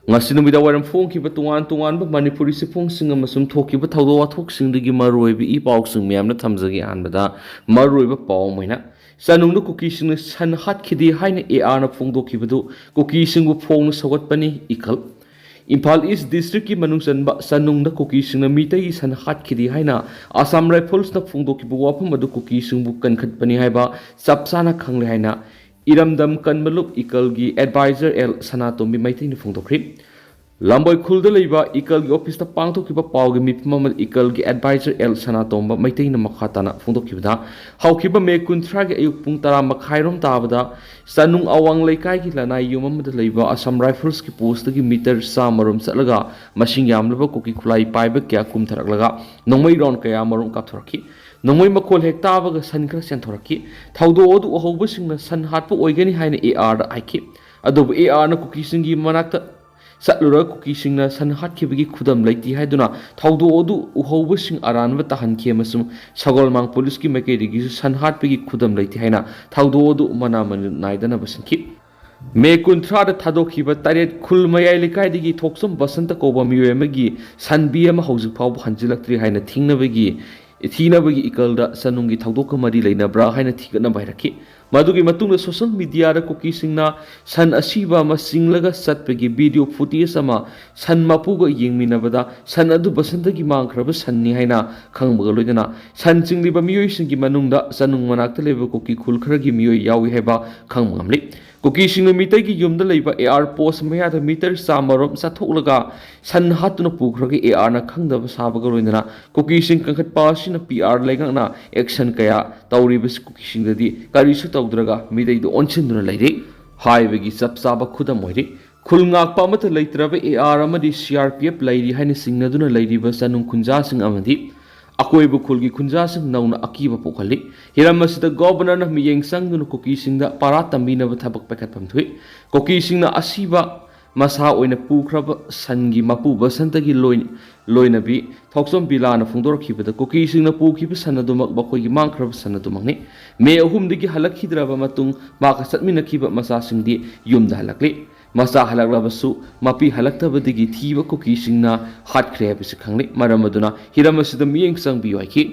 ngasi numida waram phongkiba tungan manipuri siphongsinga masum thokiba thawdo wathoksingdagi maroibi I pausing miyamna thamjagi anbada maroiba paw moina sanungna kukising san hatkidi haina na phongdokibadu kukisingbu phongna sagatpani ikal Imphal East District ki manung sanba sanungna kukising na mitai san hatkidi haina Assam Rifles na phongdokibu wapam adu kukisingbu kankhatpani haiba sapsana khangle haina Iramdam Kanmaluk Ikalgi Advisor L Sanatombi Maitin Fungtokri Lamboy Khulda Leba Ikalgi Office the Pangtokiba Paugi Mipmam Ikalgi Advisor L Sanatomba Maitin Makhatana Fungtokibda Haukiba Me Kuntrag Puntara Makhairum Tabada Sanung Awang Lekai Lana Yumam the Leba Assam Rifles ki post the meter Samarum Salaga Machine Yamlava Kuki Kulai Pibe Kya Kumtaraga Nomai Ron Kayamarum Katuraki Nomoi Makol Hectava Sankra Santoraki, Taudo Odu Hobusing San Hatpo Oigani Hine da Ike, Adobe na Cookising Manata Satlura Cookising na San Hatkibigi Kudam Lati Haduna, Taudo Odu Uhobusing Aran Vatahan Kemasum, Sagolmang Poliski Makedi San Hatpigi Kudam Lati Hina, Taudo Odu Manaman Naidana Basinki. Me kuntra the Tadokiba Taret Kulmaya Likaidi Toksum Basanta Koba Miyoi San Biam Housing Pau Hanjilakri Hina Tingnavigi. Ithina bagi ikalda sanungi thawdok mari leina bra haina thigana bairaki madugi matungna social media da kukisingna san asiba masinglaga satpegi video footage ama san mapuga yengminabada san adu basantagi mangkhraba sanni haina khangbaga loidana san chingliba miyoi singi manungda sanung manakta leba kuki khul kharagi miyoi yawi heba khangmangamli kuki singna mitagi yumda leba AR post maya da meter samarom satholaga san hatuna pukragi AR na khangdaba sabaga loidana kuki sing kangkhat pasina PR laigangna action kaya tawribas kuki singdadi karisu tawdraga midai do onchinduna leire haibagi sapsaba khudam oire khulngakpa amata leitraba AR amadi CRPF leiri haina singnaduna leiriba sanung khunja sing amadi akoibu khulgi khunja sing nauna akiba pokhali hiramasida governor na miyeng sangduna kuki singda para tambina ba thabak pakatpam thui kuki singna asiba masa oina pukhraba sangi mapu basantagi loinabi thoksom bilana phungdorkhibada kuki singna pukhiba sanadumak bakoigi mangkhraba sanadumangni me ahumdigi halakhidraba matung maka satminakhiba masa singdi yumda halakli masa halaklabasu mapi halaktabadigi thiba kuki singna hatkhre habisi khangli maramaduna hiramasida miyeng sangbi waiki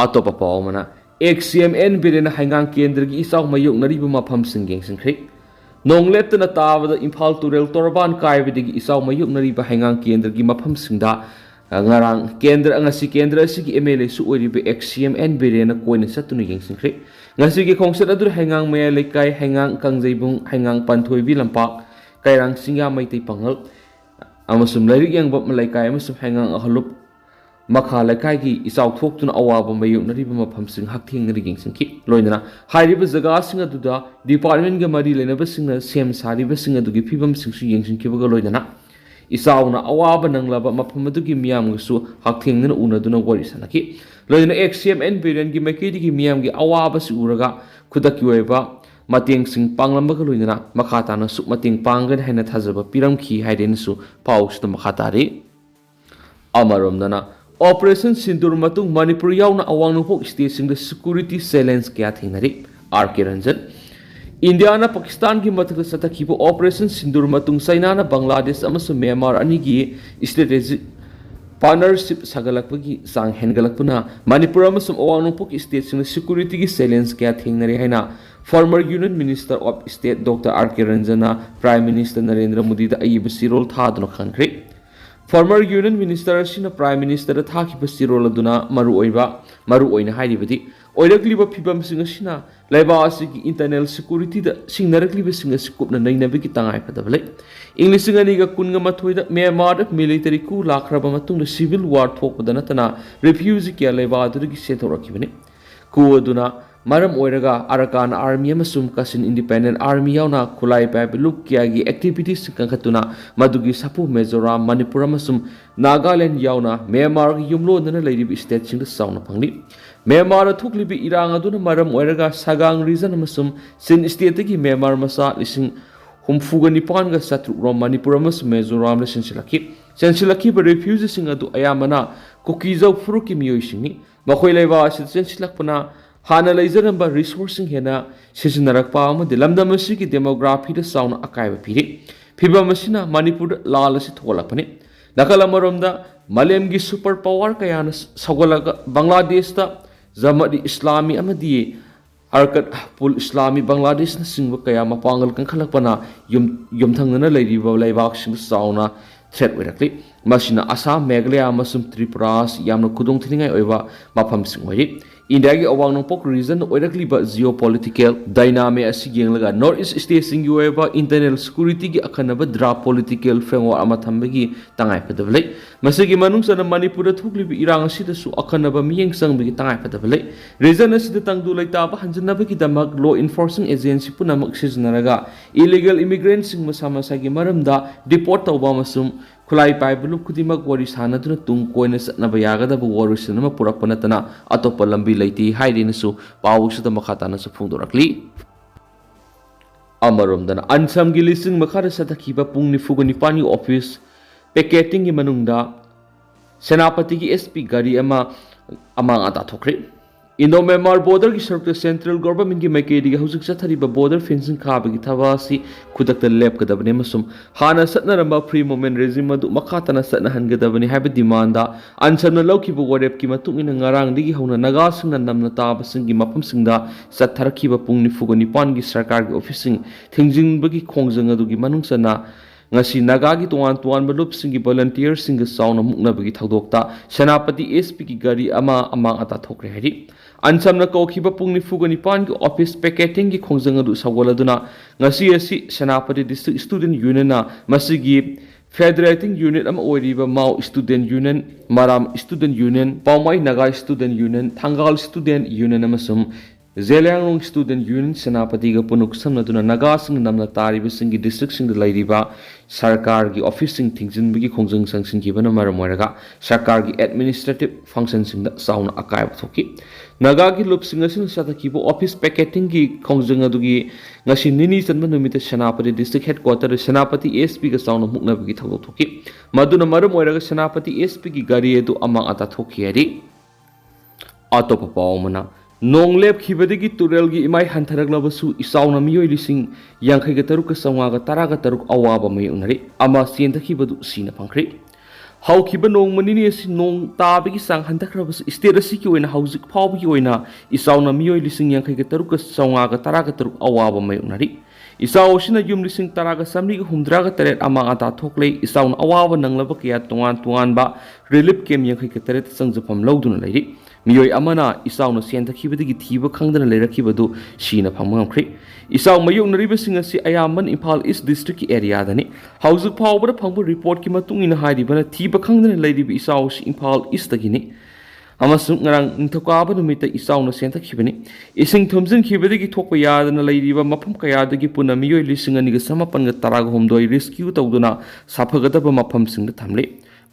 atopa pawmana XCMN birena hangang kendragi isaw mayok nariba mafam singgeng singkhri Nonglet na tawada Imphal Turel Torban Kaibidigi isaw mayuk nariba hangang kendra gi mafam singda ngarang kendra ngasi kendra sigi MLA su oribe XCMN birena koina satunu yengsingkhri ngasi gi khongsat adur hangang maya lekai hangang kangjaibung hangang panthoibi lampak kairang singa maitai pangal amasum lairik yang bab malaikai amasum hangang ahalup makha lekai gi isaw thoktuna awaba mayuk nariba mafam sing haktheng nari yengsingki loinana hairiba jaga singa duda department ga mari lenaba singna sem sariba singa dugi phibam singsu yengsingkibaga loinana isauna awaba nanglaba mafam adugi miyam gusu hakthengna unaduna wari sanaki loina XCMN variant gi makedi gi miyam gi awaba si uraga khudaki oiba mateng sing panglambaga loinana makhata na su mateng panggan haina thajaba piramkhi haiden su paus na makhatari amaromdana Operation Sindur matung Manipur yauna awang nupok state sing the security silence kya thinari RK Ranjan India na Pakistan ki mathak satakhibo Operation Sindur matung China na Bangladesh amasu Myanmar ani gi strategic partnership sagalakpagi sang hengalakpuna Manipur amasum awang nupok state sing the security ki silence kya thinari haina former Union Minister of State Dr. RK Ranjana Prime Minister Narendra Modi da ayibasi role thadno khankhri Former Union Minister Sina Prime Minister Thaki Basirol Duna Maru Oina Haidibadi, Oirakliba Pibam Singasina, Leba Siki internal security the Singarakli Singa Skupna Nainabiki Tangai Padavale. English Singaniga Kunga Matuida, Myanmar military coup Lakrabamatung, the civil war talk with the Natana, refusing Kia Leba to the Setorakivini. Kuaduna. Maram Oiraga Arakan Army amasum Kasin Independent Army yauna Kulai Pab Lukiagi activities Kankatuna Madugi Sapu Mizoram Manipur amasum Nagaland yauna Myanmar Yumlo Nana Lady State sing the sound of Pangli Myanmar Tuklibi Irang Aduna Maram Oiraga Sagang reason amasum Sin Stateki Myanmar Masa Lissing Humfuga Nipanga Satru Rom Manipur amasum Mizoram Sensilaki Sensilaki but refuses sing adu Ayamana Kukizo Furuki Miyoi Singi Makoileva Sensilakpana ꯍꯥꯟꯅ ꯂꯩꯖꯔꯝꯕ ꯔꯤꯁꯣꯔꯁꯁꯤꯡ ꯍꯦꯟꯅ ꯁꯤꯖꯤꯟꯅꯔꯛꯄ ꯑꯃꯗꯤ ꯂꯝꯗꯝ ꯑꯁꯤꯒꯤ ꯗꯦꯃꯣꯒ꯭ꯔꯥꯐꯤꯗ ꯆꯥꯎꯅ ꯑꯀꯥꯏꯕ ꯄꯤꯔꯤ ꯐꯤꯕꯝ ꯑꯁꯤꯅ ꯃꯅꯤꯄꯨꯔꯗ ꯂꯥꯜ ꯑꯁꯤ ꯊꯣꯛꯍꯜꯂꯛꯄꯅꯤ ꯅꯥꯀꯜ ꯑꯃꯔꯣꯝꯗ ꯃꯥꯂꯦꯝꯒꯤ ꯁꯨꯄꯔ ꯄꯥꯋꯔ ꯀꯌꯥꯅ ꯁꯧꯒꯠꯂꯒ ꯕꯪꯒ꯭ꯂꯥꯗꯦꯁꯇ ꯖꯃꯥꯠ ꯏꯁꯂꯥꯃꯤ ꯑꯃꯗꯤ ꯑꯔꯀꯠ ꯄꯨꯜ ꯏꯁꯂꯥꯃꯤ ꯕꯪꯒ꯭ꯂꯥꯗꯦꯁꯅꯆꯤꯡꯕ ꯀꯌꯥ ꯃꯄꯥꯡꯒꯜ ꯀꯟꯈꯠꯂꯛꯄꯅ ꯌꯨꯝꯊꯪꯅꯅ ꯂꯩꯔꯤꯕ ꯂꯩꯕꯥꯛꯁꯤꯡꯗ ꯆꯥꯎꯅ ꯊ꯭ꯔꯦꯠ ꯑꯣꯏꯔꯛꯂꯤ ꯃꯁꯤꯅ ꯑꯁꯥꯝ ꯃꯦꯘꯥꯂꯌꯥ ꯑꯃꯁꯨꯡ ꯇ꯭ꯔꯤꯄꯨꯔꯥ ꯑꯁꯤ ꯌꯥꯝꯅ ꯈꯨꯗꯣꯡꯊꯤꯅꯤꯡꯉꯥꯏ ꯑꯣꯏꯕ ꯃꯐꯝꯁꯤꯡ ꯑꯣꯏꯔꯤ ꯏꯟꯗꯤꯌꯥꯒꯤ ꯑꯋꯥꯡ ꯅꯣꯡꯄꯣꯛ ꯔꯤꯖꯟꯗ ꯑꯣꯏꯔꯛꯂꯤꯕ ꯖꯤꯑꯣ ꯄꯣꯂꯤꯇꯤꯀꯦꯜ ꯗꯥꯏꯅꯥꯃꯤꯛ ꯑꯁꯤ ꯌꯦꯡꯂꯒ ꯅꯣꯔꯠ ꯏꯁ ꯁ꯭ꯇꯦꯠꯁꯤꯡꯒꯤ ꯑꯣꯏꯕ ꯏꯟꯇꯔꯅꯦꯜ ꯁꯦꯀꯨꯔꯤꯇꯤꯒꯤ ꯑꯈꯟꯅꯕ ꯗ꯭ꯔꯥꯐ ꯄꯣꯂꯤꯇꯤꯀꯦꯜ ꯐ꯭ꯔꯦꯝꯋꯥꯔꯛ ꯑꯃ ꯊꯝꯕꯒꯤ ꯇꯉꯥꯏꯐꯗꯕ ꯂꯩ ꯃꯁꯤꯒꯤ ꯃꯅꯨꯡꯆꯟꯅ ꯃꯅꯤꯄꯨꯔꯗ ꯊꯣꯛꯂꯤꯕ ꯏꯔꯥꯡ ꯑꯁꯤꯗꯁꯨ ꯑꯈꯟꯅꯕ ꯃꯤꯠꯌꯦꯡ ꯆꯪꯕꯒꯤ ꯇꯉꯥꯏꯐꯗꯕ ꯂꯩ ꯔꯤꯖꯟ ꯑꯁꯤꯗ ꯇꯪꯗꯨ ꯂꯩꯇꯥꯕ ꯍꯟꯖꯤꯟꯅꯕꯒꯤꯗꯃꯛ ꯂꯣ ꯏꯟꯐꯣꯔꯁꯤꯡ ꯑꯦꯖꯦꯟꯁꯤ ꯄꯨꯝꯅꯃꯛ ꯁꯤꯖꯤꯟꯅꯔꯒ ꯏꯂꯤꯒꯦꯜ ꯏꯃꯤꯒ꯭ꯔꯦꯟꯠꯁꯤꯡ ꯃꯁꯥ ꯃꯁꯥꯒꯤ ꯃꯔꯝꯗ ꯗꯤꯄꯣꯔꯠ ꯇꯧꯕ ꯑꯃꯁꯨꯡ ꯈꯨꯠꯂꯥꯏ ꯄꯥꯏꯕ ꯂꯨꯞ ꯈꯨꯗꯤꯡꯃꯛ ꯋꯥꯔꯤ ꯁꯥꯅꯗꯨꯅ ꯇꯨꯡ ꯀꯣꯏꯅ ꯆꯠꯅꯕ ꯌꯥꯒꯗꯕ ꯋꯥꯔꯣꯏꯁꯤꯟ ꯑꯃ ꯄꯨꯔꯛꯄ ꯅꯠꯇꯅ ꯑꯇꯣꯞꯄ ꯂꯝꯕꯤ ꯂꯩꯇꯦ ꯍꯥꯏꯗꯨꯅꯁꯨ ꯄꯥꯎ ꯑꯁꯤꯗ ꯃꯈꯥ ꯇꯥꯅꯁꯨ ꯐꯣꯡꯗꯣꯔꯛꯂꯤ ꯑꯃꯔꯣꯝꯗꯅ ꯑꯟꯁꯝꯒꯤ ꯂꯤꯁꯤꯡ ꯃꯈꯥꯗ ꯆꯠꯊꯈꯤꯕ ꯄꯨꯡ 49ꯒꯤ ꯑꯣꯐꯤꯁ ꯄꯦꯀꯦꯇꯤꯡꯒꯤ ꯃꯅꯨꯡꯗ ꯁꯦꯅꯥꯄꯇꯤꯒꯤ SP ꯒꯥꯔꯤ ꯑꯃ ꯑꯃꯥꯡ ꯑꯇꯥ ꯊꯣꯛꯈ꯭ꯔꯦ ꯏꯟꯗꯣ ꯃꯦꯟꯃꯥꯔ ꯕꯣर्डरꯒꯤ ꯁꯔꯨꯛꯇ ꯁꯦꯟꯇ꯭ꯔꯦꯜ ꯒꯚꯔꯟꯃꯦꯟꯠꯀꯤ ꯃꯥꯏꯀꯩꯗꯒꯤ ꯍꯧꯖꯤꯛ ꯆꯠꯊꯔꯤꯕ ꯕꯣर्डर ꯐꯦꯟꯁꯤꯡ ꯈꯥꯕꯒꯤ ꯊꯕꯛ ꯑꯁꯤ ꯈꯨꯗꯛꯇ ꯂꯦꯞꯀꯗꯕꯅꯤ ꯑꯃꯁꯨꯡ ꯍꯥꯟꯅ ꯆꯠꯅꯔꯝꯕ ꯐ꯭ꯔꯤ ꯃꯨꯚꯃꯦꯟꯠ ꯔꯦꯖꯤꯝ ꯑꯗꯨ ꯃꯈꯥ ꯇꯥꯅ ꯆꯠꯅꯍꯟꯒꯗꯕꯅꯤ ꯍꯥꯏꯕ ꯗꯤꯃꯥꯟꯗ ꯑꯟꯁꯝꯅ ꯂꯧꯈꯤꯕ ꯋꯥꯔꯦꯞꯀꯤ ꯃꯇꯨꯡ ꯏꯟꯅ ꯉꯔꯥꯡꯗꯒꯤ ꯍꯧꯅ ꯅꯥꯒꯥꯁꯤꯡꯅ ꯅꯝꯅ ꯇꯥꯕꯁꯤꯡꯒꯤ ꯃꯐꯝꯁꯤꯡꯗ ꯆꯠꯊꯔꯛꯈꯤꯕ ꯄꯨꯡ 49ꯒꯤ ꯁꯔꯀꯥꯔꯒꯤ ꯑꯣꯐꯤꯁꯁꯤꯡ ꯊꯤꯡꯖꯤꯟꯕꯒꯤ ꯈꯣꯡꯖꯪ ꯑꯗꯨꯒꯤ ꯃꯅꯨꯡꯆꯟꯅ ꯉꯁꯤ ꯅꯥꯒꯥꯒꯤ ꯇꯣꯉꯥꯟ ꯇꯣꯉꯥꯟꯕ ꯂꯨꯞꯁꯤꯡꯒꯤ ꯚꯣꯂꯟꯇꯤꯌꯔꯁꯤꯡꯒ ꯆꯥꯎꯅ ꯃꯨꯛꯅꯕꯒꯤ ꯊꯧꯗꯣꯛꯇ ꯁꯦꯅꯥꯄꯇꯤ SPꯒꯤ ꯒꯥꯔꯤ ꯑꯃ ꯑꯃꯥꯡ ꯑꯇꯥ ꯊꯣꯛꯈ꯭ꯔꯦ ꯍꯥꯏꯔꯤ ꯑꯟꯁꯝꯅ ꯀꯧꯈꯤꯕ ꯄꯨꯡ 49ꯒꯤ ꯑꯣꯐꯤꯁ ꯄꯦꯀꯦꯇꯤꯡꯒꯤ ꯈꯣꯡꯖꯪ ꯑꯗꯨ ꯁꯧꯒꯠꯂꯗꯨꯅ ꯉꯁꯤ ꯑꯁꯤ ꯁꯦꯅꯥꯄꯇꯤ ꯗꯤꯁꯇ꯭ꯔꯤꯛ ꯁ꯭ꯇꯨꯗꯦꯟꯠ ꯌꯨꯅꯤꯌꯟꯅ ꯃꯁꯤꯒꯤ ꯐꯦꯗꯔꯦꯇꯤꯡ ꯌꯨꯅꯤꯠ ꯑꯃ ꯑꯣꯏꯔꯤꯕ Mao student union Maram student union Poumai Naga student union Thangal student union ꯑꯃꯁꯨꯡ ꯖꯦꯂꯤꯌꯥꯡꯔꯣꯡ ꯁ꯭ꯇꯨꯗꯦꯟꯠ ꯌꯨꯅꯤꯌꯟ ꯁꯦꯅꯥꯄꯇꯤꯒ ꯄꯨꯟꯅ ꯈꯨꯠꯁꯝꯅꯗꯨꯅ ꯅꯥꯒꯥꯁꯤꯡꯅ ꯅꯝꯅ ꯇꯥꯔꯤꯕꯁꯤꯡꯒꯤ ꯗꯤꯁꯇ꯭ꯔꯤꯛꯁꯤꯡꯗ ꯂꯩꯔꯤꯕ ꯁꯔꯀꯥꯔꯒꯤ ꯑꯣꯐꯤꯁꯁꯤꯡ ꯊꯤꯡꯖꯤꯟꯕꯒꯤ ꯈꯣꯡꯖꯪ ꯆꯪꯁꯤꯟꯈꯤꯕꯅ ꯃꯔꯝ ꯑꯣꯏꯔꯒ ꯁꯔꯀꯥꯔꯒꯤ ꯑꯦꯗꯃꯤꯅꯤꯁꯇ꯭ꯔꯦꯇꯤꯕ ꯐꯪꯁꯟꯁꯤꯡꯗ ꯆꯥꯎꯅ ꯑꯀꯥꯏꯕ ꯊꯣꯛꯈꯤ ꯅꯥꯒꯥꯒꯤ ꯂꯨꯞꯁꯤꯡ ꯑꯁꯤꯅ ꯆꯠꯊꯈꯤꯕ ꯑꯣꯐꯤꯁ ꯄꯦꯀꯦꯇꯤꯡꯒꯤ ꯈꯣꯡꯖꯪ ꯑꯗꯨꯒꯤ ꯉꯁꯤ ꯅꯤꯅꯤ ꯆꯟꯕ ꯅꯨꯃꯤꯠꯇ ꯁꯦꯅꯥꯄꯇꯤ ꯗꯤꯁꯇ꯭ꯔꯤꯛ ꯍꯦꯗꯀ꯭ꯋꯥꯇꯔꯗ ꯁꯦꯅꯥꯄꯇꯤ SPꯒ ꯆꯥꯎꯅ ꯃꯨꯛꯅꯕꯒꯤ ꯊꯧꯗꯣꯛ ꯊꯣꯛꯈꯤ ꯃꯗꯨꯅ ꯃꯔꯝ ꯑꯣꯏꯔꯒ ꯁꯦꯅꯥꯄꯇꯤ SPꯒꯤ ꯒꯥꯔꯤ ꯑꯗꯨ ꯑꯃꯥꯡ ꯑꯇꯥ ꯊꯣꯛꯈꯤ ꯍꯥꯏꯔꯤ ꯑꯇꯣꯞꯄ ꯄꯥꯎ ꯑꯃꯅ ꯅꯣꯡ ꯂꯦꯞꯈꯤꯕꯗꯒꯤ ꯇꯨꯔꯦꯜꯒꯤ ꯏꯃꯥꯏ ꯍꯟꯊꯔꯛꯂꯕꯁꯨ ꯏꯆꯥꯎꯅ ꯃꯤꯑꯣꯏ 83,913 ꯑꯋꯥꯕ ꯃꯥꯌꯣꯛꯅꯔꯤ ꯑꯃ ꯆꯦꯟꯊꯈꯤꯕꯗꯨ ꯁꯤꯅ ꯐꯪꯈ꯭ꯔꯦ ꯍꯧꯈꯤꯕ ꯅꯣꯡꯃ ꯅꯤꯅꯤ ꯑꯁꯤ ꯅꯣꯡ ꯇꯥꯕꯒꯤ ꯆꯥꯡ ꯍꯟꯊꯈ꯭ꯔꯕꯁꯨ ꯁ꯭ꯇꯦꯠ ꯑꯁꯤꯒꯤ ꯑꯣꯏꯅ ꯍꯧꯖꯤꯛ ꯐꯥꯎꯕꯒꯤ ꯑꯣꯏꯅ ꯏꯆꯥꯎꯅ ꯃꯤꯑꯣꯏ 83,913 ꯑꯋꯥꯕ ꯃꯥꯌꯣꯛꯅꯔꯤ ꯏꯆꯥꯎ ꯑꯁꯤꯅ ꯌꯨꯝ 10,168 ꯑꯃꯥꯡ ꯑꯇꯥ ꯊꯣꯛꯂꯦ ꯏꯆꯥꯎꯅ ꯑꯋꯥꯕ ꯅꯪꯂꯕ ꯀꯌꯥ ꯇꯣꯉꯥꯟ ꯇꯣꯉꯥꯟꯕ ꯔꯤꯂꯤꯐ ꯀꯦꯝꯞ 68 ꯆꯪꯖꯐꯝ ꯂꯧꯗꯨꯅ ꯂꯩꯔꯤ ꯃꯤꯑꯣꯏ ꯑꯃꯅ ꯏꯆꯥꯎꯅ ꯆꯦꯟꯊꯈꯤꯕꯗꯒꯤ ꯊꯤꯕ ꯈꯪꯗꯅ ꯂꯩꯔꯛꯈꯤꯕꯗꯨ ꯁꯤꯅ ꯐꯪꯕ ꯉꯝꯈ꯭ꯔꯦ ꯏꯆꯥꯎ ꯃꯥꯌꯣꯛꯅꯔꯤꯕꯁꯤꯡ ꯑꯁꯤ ꯑꯌꯥꯝꯕꯅ ꯏꯝꯐꯥꯜ ꯏꯁ ꯗꯤꯁꯇ꯭ꯔꯤꯛꯀꯤ ꯑꯦꯔꯤꯌꯥꯗꯅꯤ ꯍꯧꯖꯤꯛ ꯐꯥꯎꯕꯗ ꯐꯪꯕ ꯔꯤꯄꯣꯔꯠꯀꯤ ꯃꯇꯨꯡ ꯏꯟꯅ ꯍꯥꯏꯔꯤꯕꯅ ꯊꯤꯕ ꯈꯪꯗꯅ ꯂꯩꯔꯤꯕ ꯏꯆꯥꯎ ꯑꯁꯤ ꯏꯝꯐꯥꯜ ꯏꯁꯇꯒꯤꯅꯤ ꯑꯃꯁꯨꯡ ꯉꯔꯥꯡ ꯅꯤꯡꯊꯧꯀꯥꯕ ꯅꯨꯃꯤꯠꯇ ꯏꯆꯥꯎꯅ ꯆꯦꯟꯊꯈꯤꯕꯅꯤ ꯏꯁꯤꯡ ꯊꯨꯝꯖꯤꯟꯈꯤꯕꯗꯒꯤ ꯊꯣꯛꯄ ꯌꯥꯗꯅ ꯂꯩꯔꯤꯕ ꯃꯐꯝ ꯀꯌꯥꯗꯒꯤ ꯄꯨꯟꯅ ꯃꯤꯑꯣꯏ 2,919 ꯔꯦꯁꯀ꯭ꯌꯨ ꯇꯧꯗꯨꯅ ꯁꯥꯐꯒꯗꯕ ꯃꯐꯝꯁꯤꯡꯗ ꯊꯝꯂꯤ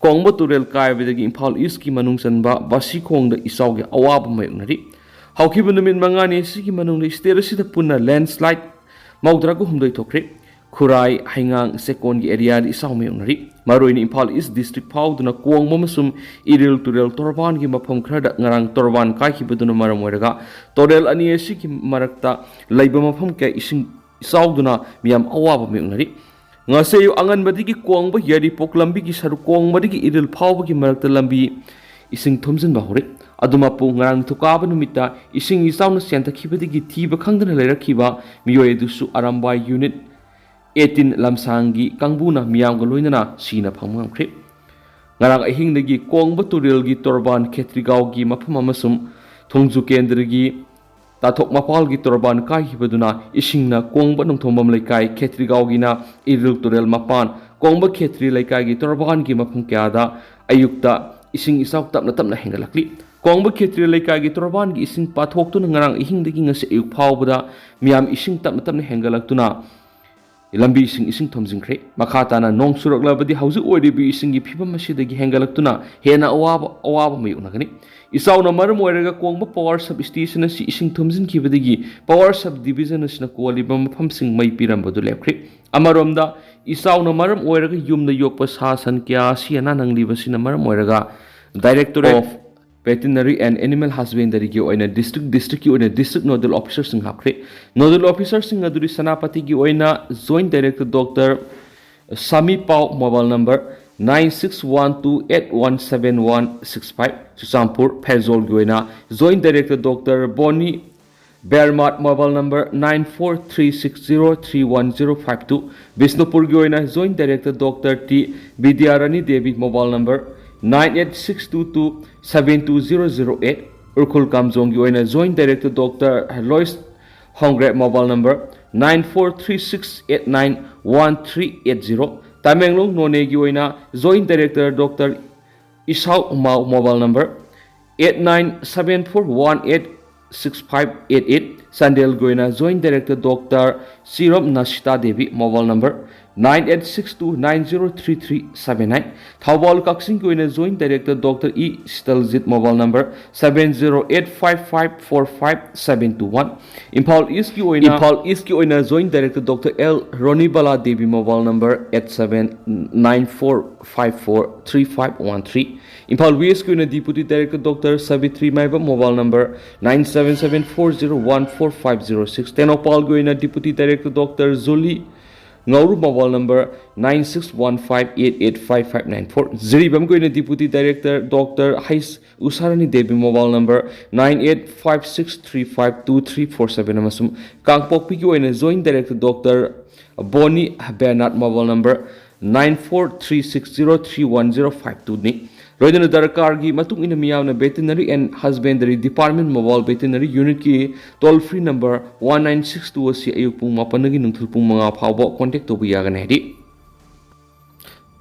ꯀꯣꯡꯕ ꯇꯨꯔꯦꯜ ꯀꯥꯏꯕꯗꯒꯤ ꯏꯝꯐꯥꯜ ꯏꯁꯀꯤ ꯃꯅꯨꯡ ꯆꯟꯕ ꯕꯥꯁꯤꯈꯣꯡꯗ ꯏꯆꯥꯎꯒꯤ ꯑꯋꯥꯕ ꯃꯥꯌꯣꯛꯅꯔꯤ ꯍꯧꯈꯤꯕ ꯅꯨꯃꯤꯠ 5ꯅꯤ ꯑꯁꯤꯒꯤ ꯃꯅꯨꯡꯗ ꯁ꯭ꯇꯦꯠ ꯑꯁꯤꯗ ꯄꯨꯟꯅ ꯂꯦꯟꯁ꯭ꯂꯥꯏꯗ 39 ꯊꯣꯛꯈ꯭ꯔꯦ ꯈꯨꯔꯥꯏ ꯍꯩꯉꯥꯡ ꯆꯦꯛꯀꯣꯟꯒꯤ ꯑꯦꯔꯤꯌꯥꯗ ꯏꯆꯥꯎ ꯃꯥꯌꯣꯛꯅꯔꯤ ꯃꯔꯨꯑꯣꯏꯅ ꯏꯝꯐꯥꯜ ꯏꯁ ꯗꯤꯁꯇ꯭ꯔꯤꯛ ꯐꯥꯎꯗꯨꯅ ꯀꯣꯡꯕ ꯑꯃꯁꯨꯡ ꯏꯔꯤꯜ ꯇꯨꯔꯦꯜ ꯇꯣꯔꯕꯥꯟꯒꯤ ꯃꯐꯝ ꯈꯔꯗ ꯉꯔꯥꯡ ꯇꯣꯔꯕꯥꯟ ꯀꯥꯏꯈꯤꯕꯗꯨꯅ ꯃꯔꯝ ꯑꯣꯏꯔꯒ ꯇꯨꯔꯦꯜ ꯑꯅꯤ ꯑꯁꯤꯒꯤ ꯃꯔꯛꯇ ꯂꯩꯕ ꯃꯐꯝ ꯀꯌꯥ ꯏꯁꯤꯡ ꯏꯆꯥꯎꯗꯨꯅ ꯃꯤꯌꯥꯝ ꯑꯋꯥꯕ ꯃꯥꯌꯣꯛꯅꯔꯤ ꯉꯁꯤ ꯑꯌꯨꯛ ꯑꯉꯟꯕꯗꯒꯤ ꯀꯣꯡꯕ ꯌꯥꯏꯔꯤꯄꯣꯛ ꯂꯝꯕꯤꯒꯤ ꯁꯔꯨꯛ ꯀꯣꯡꯕꯗꯒꯤ ꯏꯔꯤꯜ ꯐꯥꯎꯕꯒꯤ ꯃꯔꯛꯇ ꯂꯝꯕꯤ ꯏꯁꯤꯡ ꯊꯨꯝꯖꯤꯟꯕ ꯍꯧꯔꯦ ꯑꯗꯨꯃꯄꯨ ꯉꯔꯥꯡ ꯅꯤꯡꯊꯧꯀꯥꯕ ꯅꯨꯃꯤꯠꯇ ꯏꯁꯤꯡ ꯏꯆꯥꯎꯅ ꯆꯦꯟꯊꯈꯤꯕꯗꯒꯤ ꯊꯤꯕ ꯈꯪꯗꯅ ꯂꯩꯔꯛꯈꯤꯕ ꯃꯤꯑꯣꯏ ꯑꯗꯨꯁꯨ ꯑꯔꯥꯝꯕꯥꯏ ꯌꯨꯅꯤꯠ 18 ꯂꯝꯁꯥꯡꯒꯤ ꯀꯥꯡꯕꯨꯅ ꯃꯤꯌꯥꯝꯒ ꯂꯣꯏꯅꯅ ꯁꯤꯅ ꯐꯪꯕ ꯉꯝꯈ꯭ꯔꯦ ꯉꯔꯥꯡ ꯑꯍꯤꯡꯗꯒꯤ ꯀꯣꯡꯕ ꯇꯨꯔꯦꯜꯒꯤ ꯇꯣꯔꯕꯥꯟ ꯈꯦꯇ꯭ꯔꯤꯒꯥꯎꯒꯤ ꯃꯐꯝ ꯑꯃꯁꯨꯡ ꯊꯣꯡꯖꯨ ꯀꯦꯟꯗ꯭ꯔꯒꯤ ꯇꯥꯊꯣꯛ ꯃꯄꯥꯜꯒꯤ ꯇꯣꯔꯕꯥꯟ ꯀꯥꯏꯈꯤꯕꯗꯨꯅ ꯏꯁꯤꯡꯅ ꯀꯣꯡꯕ ꯅꯣꯡꯊꯣꯡꯕꯝ ꯂꯩꯀꯥꯏ ꯈꯦꯇ꯭ꯔꯤꯒꯥꯎꯒꯤꯅ ꯏꯔꯤꯜ ꯇꯨꯔꯦꯜ ꯃꯄꯥꯟ ꯀꯣꯡꯕ ꯈꯦꯇ꯭ꯔꯤ ꯂꯩꯀꯥꯏꯒꯤ ꯇꯣꯔꯕꯥꯟꯒꯤ ꯃꯐꯝ ꯀꯌꯥꯗ ꯑꯌꯨꯛꯇ ꯏꯁꯤꯡ ꯏꯆꯥꯎ ꯇꯞꯅ ꯇꯞꯅ ꯍꯦꯟꯒꯠꯂꯛꯂꯤ ꯀꯣꯡꯕ ꯈꯦꯇ꯭ꯔꯤ ꯂꯩꯀꯥꯏꯒꯤ ꯇꯣꯔꯕꯥꯟꯒꯤ ꯏꯁꯤꯡ ꯄꯥꯊꯣꯛꯇꯨꯅ ꯉꯔꯥꯡ ꯑꯍꯤꯡꯗꯒꯤ ꯉꯁꯤ ꯑꯌꯨꯛ ꯐꯥꯎꯕꯗ ꯃꯤꯌꯥꯝ ꯏꯁꯤꯡ ꯇꯞꯅ ꯇꯞꯅ ꯍꯦꯟꯒꯠꯂꯛꯇꯨꯅ ꯂꯝꯕꯤꯁꯤꯡ ꯏꯁꯤꯡ ꯊꯨꯝꯖꯤꯟꯈ꯭ꯔꯦ ꯃꯈꯥ ꯇꯥꯅ ꯅꯣꯡ ꯆꯨꯔꯛꯂꯕꯗꯤ ꯍꯧꯖꯤꯛ ꯑꯣꯏꯔꯤꯕ ꯏꯁꯤꯡꯒꯤ ꯐꯤꯚꯝ ꯑꯁꯤꯗꯒꯤ ꯍꯦꯟꯒꯠꯂꯛꯇꯨꯅ ꯍꯦꯟꯅ ꯑꯋꯥꯕ ꯃꯥꯌꯣꯛꯅꯒꯅꯤ ꯏꯆꯥꯎꯅ ꯃꯔꯝ ꯑꯣꯏꯔꯒ ꯀꯣꯡꯕ ꯄꯥꯋꯔ ꯁꯕ ꯁ꯭ꯇꯦꯁꯟ ꯑꯁꯤ ꯏꯁꯤꯡ ꯊꯨꯝꯖꯤꯟꯈꯤꯕꯗꯒꯤ ꯄꯥꯋꯔ ꯁꯕ ꯗꯤꯚꯤꯖꯟ ꯑꯁꯤꯅ ꯀꯣꯜꯂꯤꯕ ꯃꯐꯝꯁꯤꯡ ꯃꯩ ꯄꯤꯔꯝꯕꯗꯨ ꯂꯦꯞꯈ꯭ꯔꯦ ꯑꯃꯔꯣꯝꯗ ꯏꯆꯥꯎꯅ ꯃꯔꯝ ꯑꯣꯏꯔꯒ ꯌꯨꯝꯗ ꯌꯣꯛꯄ ꯁꯥ ꯁꯟ ꯀꯌꯥ ꯑꯁꯤ ꯑꯅꯥ ꯅꯪꯂꯤꯕꯁꯤꯅ ꯃꯔꯝ ꯑꯣꯏꯔꯒ directorate of Veterinary and Animal Husbandry ki oina district ki oina district nodal officer sing hapre nodal officer sing aduri Sanapati ki oina Joint Director Dr. Sami Pau mobile number 9612817165 Susampur Phezol ki oina Joint Director Dr. Boni Bermat mobile number 9436031052 Bisnupur ki oina Joint Director Dr. T Bidyarani Devi mobile number 9862272008 Urkhul Kamjong ki oina Joint Director Dr. Lois Hongre mobile number 9436891380 Tamenglong None ki oina Joint Director Dr. Isau Umau mobile number 8974186588 Sandel Goina Joint Director Dr. Sirom Nashita Devi mobile number 9862903379 Thawal Kaksing Goina Joint Director Dr. E Stelzit mobile number 7085545721 Imphal East ki oina Joint Director Dr. L Ronibala Devi mobile number 8794543513 Imphal West ki oina Deputy Director Dr. Savitri Maiba mobile number 9774014506 Tenopal ki oina Deputy Director Dr. Zuli Ngauru mobile number 9615885594 Ziribam ko ina Deputy Director Dr. Hais Usarani Devi mobile number 9856352347 amasum Kangpokpi ko ina Joint Director Dr. Boni Bernard mobile number 9436031052 ni Roidana Darakar gi matung ina miyawna Veterinary and Husbandry Department Mobile Veterinary Unit ki toll free number 1962 asi ayuk pung mapanagi nungthul pung mga phawbo contact to biyagan hedi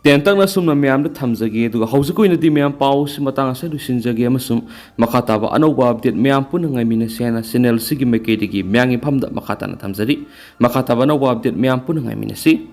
Tentang na sumna miyam da thamjagi duga haujuko ina di miyam paw si matang asa dusinjagi amasum makataba anauba update miyam pun ngai mina sena channel sigi mekedi gi myangi phamda makata na thamjari makataba anauba update miyam pun ngai mina si